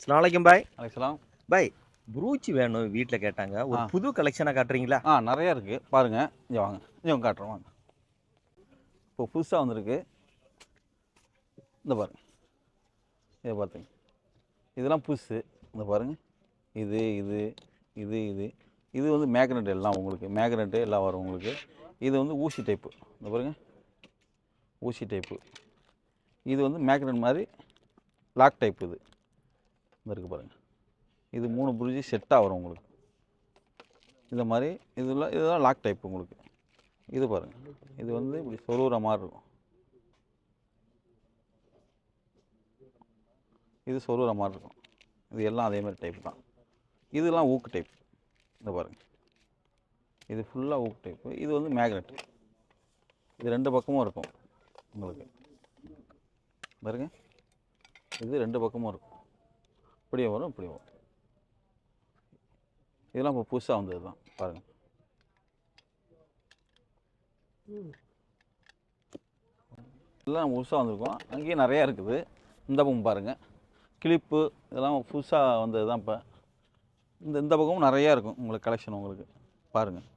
அஸ்ஸலாமு அலைக்கும் பாய். அலைக்கலாம். பாய், ப்ரூச் வேணும் வீட்டில் கேட்டாங்க. ஒரு புது கலெக்ஷனாக காட்டுறீங்களா? நிறையா இருக்குது பாருங்கள். இங்கே வாங்க, இங்கே காட்டுறோம் வாங்க. இப்போ புதுசாக வந்திருக்கு. இந்த பாருங்கள், இதை பார்த்துங்க. இதெல்லாம் புதுசு. இந்த பாருங்கள், இது இது இது இது இது வந்து மேக்னெட், எல்லாம் உங்களுக்கு மேக்னெட்டு எல்லாம் வரும் உங்களுக்கு. இது வந்து ஊசி டைப்பு. இந்த பாருங்கள், ஊசி டைப்பு. இது வந்து மேக்னெட் மாதிரி லாக் டைப். இது இந்த இருக்குது பாருங்கள். இது 3 புரிஜி செட்டாக வரும் உங்களுக்கு. இந்த மாதிரி இதெல்லாம் லாக் டைப் உங்களுக்கு. இது பாருங்கள், இது வந்து இப்படி சொருகிற மாதிரி இருக்கும். இது சொருகிற மாதிரி இருக்கும். இது எல்லாம் அதேமாதிரி டைப் தான். இதெல்லாம் ஊக்கு டைப். இந்த பாருங்கள், இது ஃபுல்லாக ஊக்கு டைப்பு. இது வந்து மேக்னெட். இது 2 பக்கமும் இருக்கும் உங்களுக்கு. பாருங்கள், இது 2 பக்கமும் இருக்கும். இப்படியே வரும், இப்படியே வரும். இதெல்லாம் இப்போ புதுசாக வந்தது தான் பாருங்கள். இதெல்லாம் புதுசாக வந்திருக்கும். அங்கேயும் நிறையா இருக்குது. இந்த பக்கம் பாருங்கள், கிளிப்பு இதெல்லாம் புதுசாக வந்தது தான். இப்போ இந்த பக்கமும் நிறையா இருக்கும் உங்களுக்கு கலெக்ஷன் உங்களுக்கு பாருங்கள்.